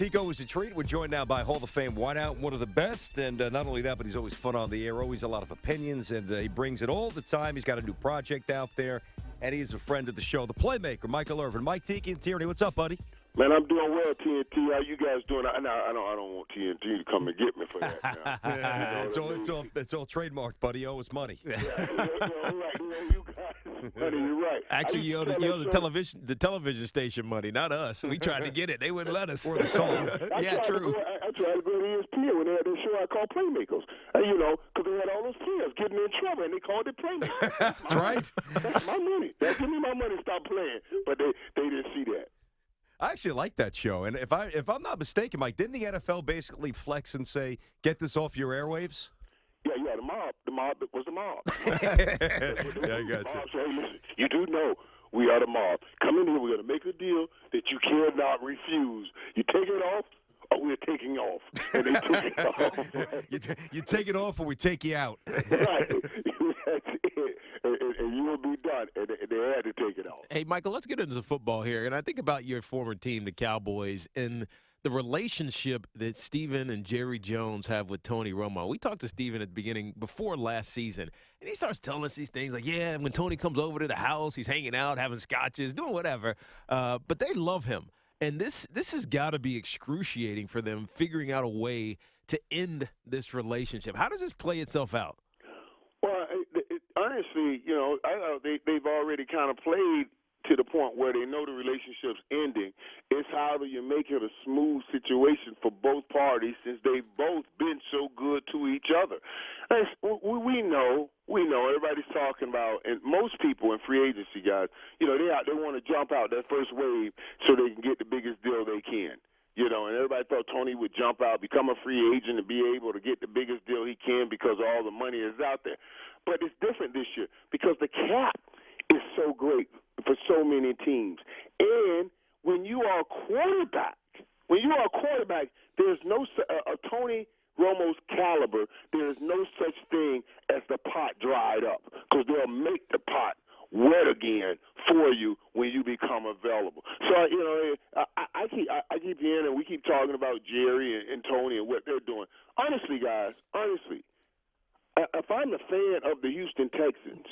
Tico is a treat. We're joined now by Hall of Fame wideout, one of the best. And not only that, but he's always fun on the air, always a lot of opinions, and he brings it all the time. He's got a new project out there, and he's a friend of the show, the playmaker, Michael Irvin. Mike, Tiki Tierney, what's up, buddy? Man, I'm doing well, TNT. How you guys doing? I don't want TNT to come and get me for that. Now. It's all trademarked, buddy. You owe us money. Yeah, right. You guys, buddy, you're right. Actually, you owe the television station money, not us. We tried to get it. They wouldn't let us. Or the song. Yeah, true. I tried to go to ESPN when they had this show I called Playmakers. Because they had all those players getting in trouble, and they called it Playmakers. That's right. That's my money. Give me my money. Stop playing. But they didn't see that. I actually like that show, and if I'm not mistaken, Mike, didn't the NFL basically flex and say, "Get this off your airwaves"? Yeah, the mob was the mob. Yeah, I got you. Mob said, hey, listen, you do know we are the mob. Come in here, we're going to make a deal that you cannot refuse. You take it off, or we're taking off. And they took it off. You take it off, or we take you out. Right. That's it. And you will be done. And they had to take it off. Hey, Michael, let's get into football here. And I think about your former team, the Cowboys, and the relationship that Steven and Jerry Jones have with Tony Romo. We talked to Steven at the beginning, before last season, and he starts telling us these things like, yeah, when Tony comes over to the house, he's hanging out, having scotches, doing whatever. But they love him. And this has got to be excruciating for them, figuring out a way to end this relationship. How does this play itself out? Well, honestly, they've already kind of played to the point where they know the relationship's ending. It's how you make it a smooth situation for both parties, since they've both been so good to each other. We know. Everybody's talking about, and most people in free agency, guys, they want to jump out that first wave so they can get the biggest deal they can. And everybody thought Tony would jump out, become a free agent, and be able to get the biggest deal he can because all the money is out there. But it's different this year because the cap is so great for so many teams. And when you are a quarterback, there's no Tony Romo's caliber, there is no such thing as the pot dried up, because they'll make the pot wet again for you when you become available. So, I keep hearing, and we keep talking about Jerry and Tony and what they're doing. Honestly, guys, if I'm a fan of the Houston Texans,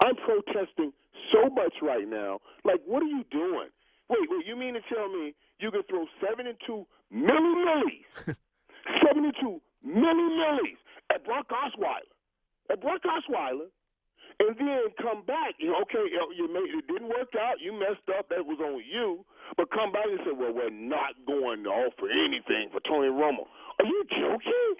I'm protesting so much right now. Like, what are you doing? Wait, you mean to tell me you can throw 72 milli-millis, 72 milli-millis at Brock Osweiler, and then come back, okay, it didn't work out, you messed up, that was on you, but come back and say, well, we're not going to offer anything for Tony Romo. Are you joking?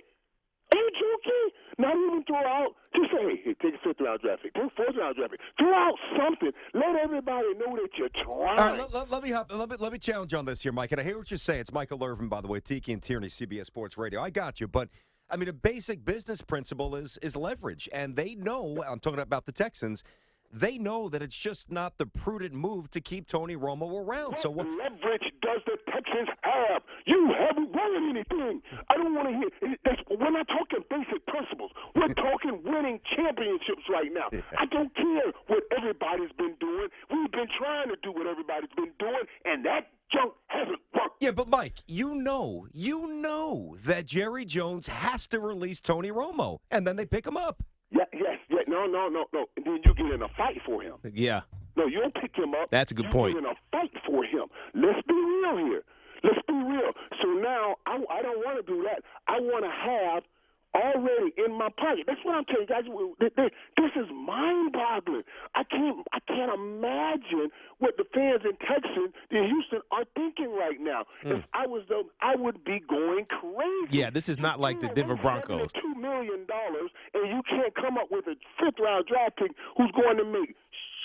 Not even throw out, just say, hey, take a 5th-round draft pick, take a 4th-round draft pick. Throw out something. Let everybody know that you're trying. All right, let me challenge on this here, Mike. And I hear what you're saying. It's Michael Irvin, by the way, Tiki and Tierney, CBS Sports Radio. I got you, but I mean, a basic business principle is leverage, and they know. I'm talking about the Texans. They know that it's just not the prudent move to keep Tony Romo around. What leverage does the Texans have? You haven't won anything. I don't want to hear. We're not talking basic principles. We're talking winning championships right now. I don't care what everybody's been doing. We've been trying to do what everybody's been doing, and that junk hasn't worked. Yeah, but Mike, you know that Jerry Jones has to release Tony Romo, and then they pick him up. Yes. No. And then you get in a fight for him. Yeah. No, you don't pick him up. That's a good point. You get in a fight for him. Let's be real here. So now I don't want to do that. I want to have already in my pocket. That's what I'm telling you guys. This is mind-boggling. I can't imagine what the fans in Texas, in Houston, are thinking right now. If I was them, I would be going crazy. Yeah, this is not like the Denver Broncos. $2 million, and you can't come up with a 5th-round draft pick who's going to make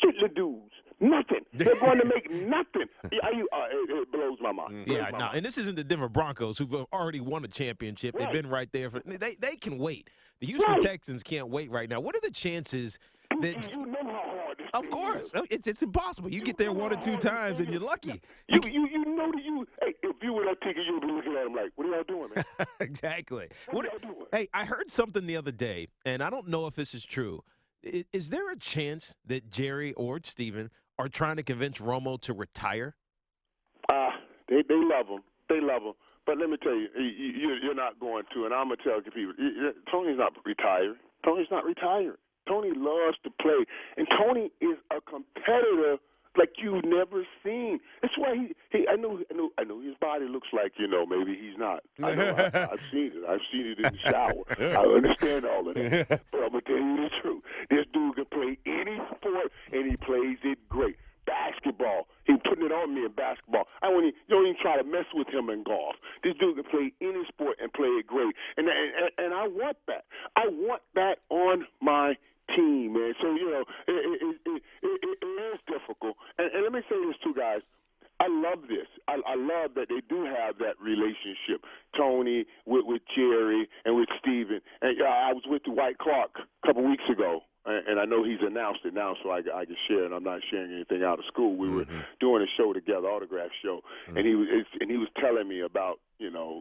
shitload dudes. Nothing. They're going to make nothing. It blows my mind. Yeah, no, and this isn't the Denver Broncos, who've already won a championship. Right. They've been right there. They can wait. The Houston Texans can't wait right now. What are the chances that – You know how hard this Of course. It's impossible. You get there 1 or 2 times, and you're lucky. You know that you – hey, if you were that ticket, you would be looking at him like, what are y'all doing, man? Exactly. What are y'all doing? Hey, I heard something the other day, and I don't know if this is true. Is there a chance that Jerry or Steven are trying to convince Romo to retire? They love him. They love him. But let me tell you, you're not going to, and I'm going to tell people, Tony's not retired. Tony's not retired. Tony loves to play, and Tony is a competitor like you've never seen. That's why I know his body looks like, maybe he's not. I know, I've seen it. I've seen it in the shower. I understand all of that. But I'm going to tell you the truth. This dude can play any sport, and he plays it great. Basketball. He putting it on me in basketball. You don't even try to mess with him in golf. This dude can play any sport and play it great. And I want that. I want that on my team, man. So, it is difficult. And let me say this too, guys. I love this. I love that they do have that relationship, Tony with Jerry and with Steven. And I was with Dwight Clark a couple weeks ago, and I know he's announced it now, so I can share it. I'm not sharing anything out of school. We were doing a show together, autograph show, and he was telling me about,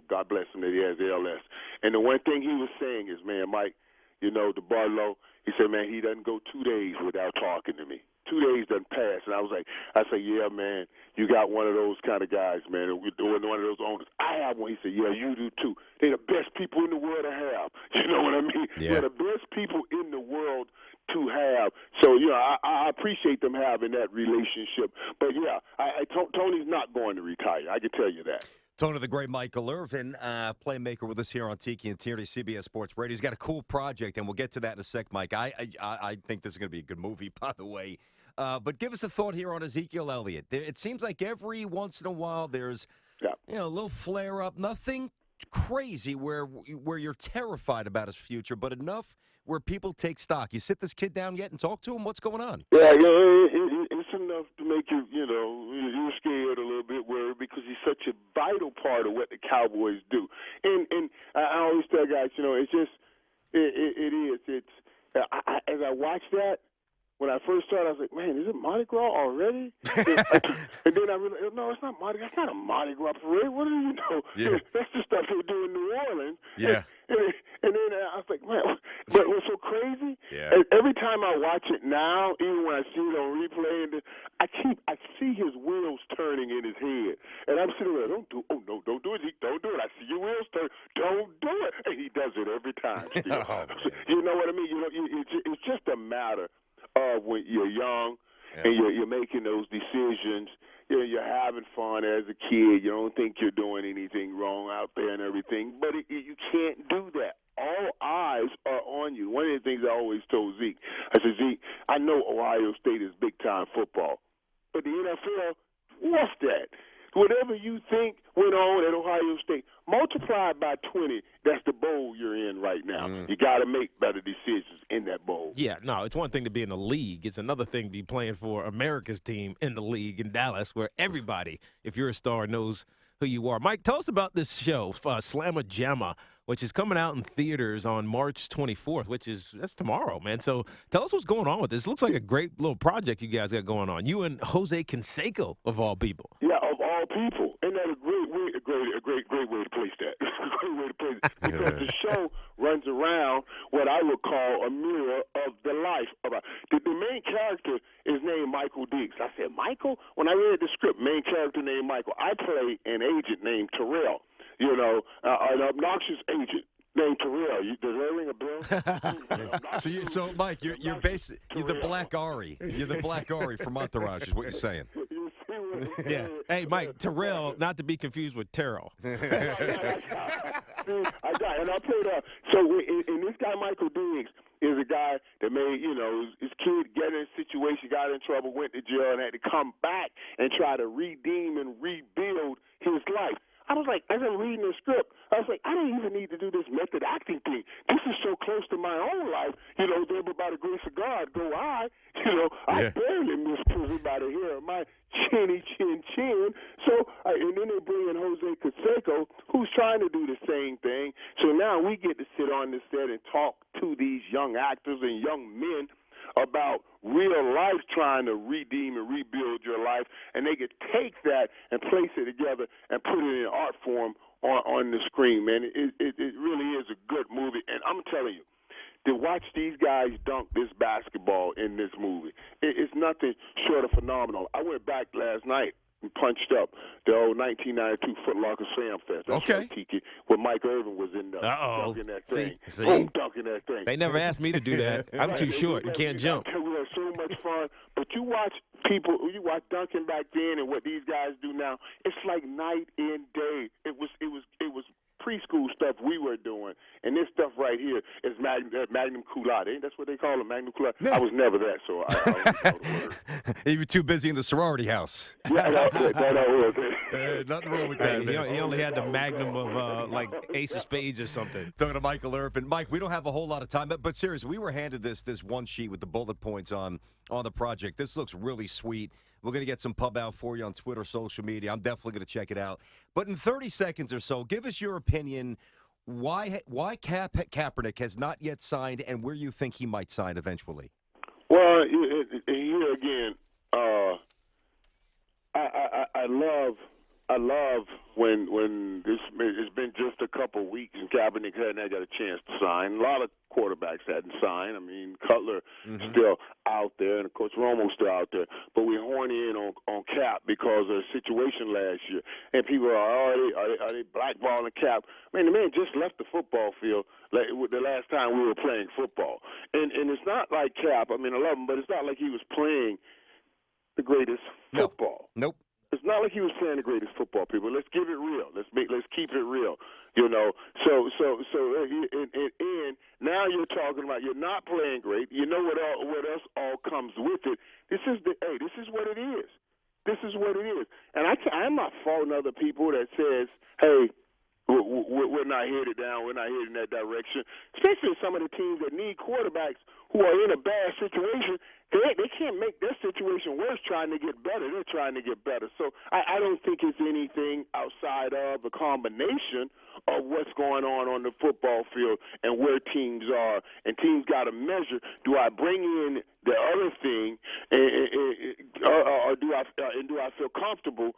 God bless him, that he has ALS. And the one thing he was saying is, man, Mike, the Barlow, he said, man, he doesn't go 2 days without talking to me. 2 days doesn't pass. And I say, yeah, man, you got one of those kind of guys, man, one of those owners. I have one. He said, yeah, you do too. They're the best people in the world to have. You know what I mean? Yeah. They're the best people in the world to have. So, I appreciate them having that relationship. But, yeah, Tony's not going to retire. I can tell you that. Tony, the great Michael Irvin, playmaker with us here on Tiki and Tierney, CBS Sports Radio. He's got a cool project, and we'll get to that in a sec, Mike. I think this is going to be a good movie, by the way. But give us a thought here on Ezekiel Elliott. It seems like every once in a while there's a little flare-up, nothing crazy where you're terrified about his future, but enough where people take stock. You sit this kid down yet and talk to him? What's going on? Yeah, it's enough to make you, you're scared a little bit, worried, because he's such a vital part of what the Cowboys do. And I always tell guys, it's just, it is. As I watch that, when I first started, I was like, man, is it Mardi Gras already? And then I realized, no, it's not Mardi Gras. It's not a Mardi Gras parade. What do you know? Yeah. That's the stuff they do in New Orleans. Yeah. And then I was like, man, but what's so crazy? Yeah. Every time I watch it now, even when I see it on replay, I see his wheels turning in his head. And I'm sitting there, don't do it, Zeke, don't do it. I see your wheels turn, don't do it. And he does it every time. You know what I mean? It's just a matter of when you're young and you're making those decisions. You're having fun as a kid. You don't think you're doing anything wrong out there and everything, but you can't do that. All eyes are on you. One of the things I always told Zeke, I said, Zeke, I know Ohio State is big-time football, but the NFL, what's that? Whatever you think went on at Ohio State, multiplied by 20, that's the bowl you're in right now. You got to make better decisions in that bowl. Yeah, no, it's one thing to be in the league. It's another thing to be playing for America's team in the league in Dallas, where everybody, if you're a star, knows who you are. Mike, tell us about this show, Slamma Jamma, which is coming out in theaters on March 24th, that's tomorrow, man. So tell us what's going on with this. It looks like a great little project you guys got going on. You and Jose Canseco, of all people. Yeah, of all people. And that's a great way to place that. A great way to place it. Because the show runs around what I would call a mirror of the life. The main character is named Michael Diggs. I said, Michael? When I read the script, main character named Michael, I play an agent named Terrell. An obnoxious agent named Terrell. Does that ring a bell? So Mike, you're the Black Ari. You're the Black Ari from Entourage, is what you're saying. Yeah. Hey, Mike, Terrell, not to be confused with Terrell. I got it. And I played so and this guy Michael Diggs is a guy that made, his kid get in a situation, got in trouble, went to jail, and had to come back and try to redeem and rebuild his life. I was like, as I'm reading the script, I was like, I don't even need to do this method acting thing. This is so close to my own life. There, but by the grace of God, go I. I barely miss prison by the hair of my chinny chin. So, and then they bring in Jose Canseco, who's trying to do the same thing. So now we get to sit on the set and talk to these young actors and young men about real life, trying to redeem and rebuild your life, and they could take that and place it together and put it in art form on the screen, man. It really is a good movie, and I'm telling you, to watch these guys dunk this basketball in this movie, it's nothing short of phenomenal. I went back last night and punched up the old 1992 Foot Locker Slam Fest. That's Okay. right, Tiki, where Mike Irvin was in there Uh-oh. dunking that thing. See? Boom, dunking that thing. They never asked me to do that. I'm too Right, short and can't jump. We had so much fun. But you watch dunking back then and what these guys do now. It's like night and day. It was preschool stuff we were doing, and this stuff right here is magnum cum laude. That's what they call it, magnum cum laude. Yeah. I was never that, so I don't know the word. You were too busy in the sorority house. Yeah, that's it. That was it. Nothing wrong with Hey, that. he only had the magnum of like Ace of Spades or something. Talking to Michael Irvin. Mike, we don't have a whole lot of time, but seriously, we were handed this one sheet with the bullet points on the project. This looks really sweet. We're going to get some pub out for you on Twitter, social media. I'm definitely going to check it out. But in 30 seconds or so, give us your opinion why Kaepernick has not yet signed and where you think he might sign eventually. Well, here again, I love when it's been just a couple of weeks and Kaepernick hadn't got a chance to sign. A lot of quarterbacks hadn't signed. I mean, Cutler still out there, and of course Romo's still out there. But we're horny in on Cap because of the situation last year, and people are they blackballing Cap? Man, the man just left the football field the last time we were playing football, and it's not like Cap. I mean, I love him, but it's not like he was playing the greatest football. Nope. It's not like he was playing the greatest football, people. Let's give it real. Let's keep it real. You know. So and now you're talking about you're not playing great. You know what else all comes with it. This is what it is. This is what it is. And I'm not faulting other people that says, hey, we're not headed down. We're not headed in that direction. Especially some of the teams that need quarterbacks who are in a bad situation. They can't make their situation worse trying to get better. They're trying to get better. So I don't think it's anything outside of the combination of what's going on the football field and where teams are. And teams got to measure, do I bring in the other thing or do I feel comfortable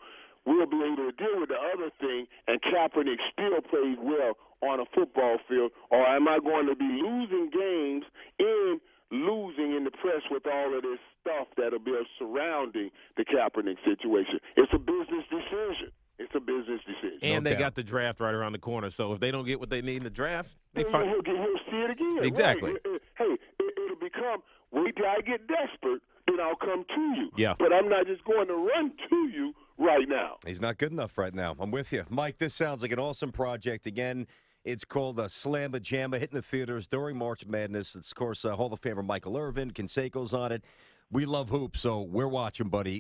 we'll be able to deal with the other thing and Kaepernick still plays well on a football field, or am I going to be losing games and losing in the press with all of this stuff that'll be surrounding the Kaepernick situation? It's a business decision. It's a business decision. And they got the draft right around the corner, so if they don't get what they need in the draft, they he'll see it again. Exactly. Right. Hey, it'll become, wait till I get desperate, then I'll come to you. Yeah. But I'm not just going to run to you right now. He's not good enough right now. I'm with you. Mike, this sounds like an awesome project. Again, it's called Slamma Jamma, hitting the theaters during March Madness. It's, of course, Hall of Famer Michael Irvin. Canseco's on it. We love hoops, so we're watching, buddy.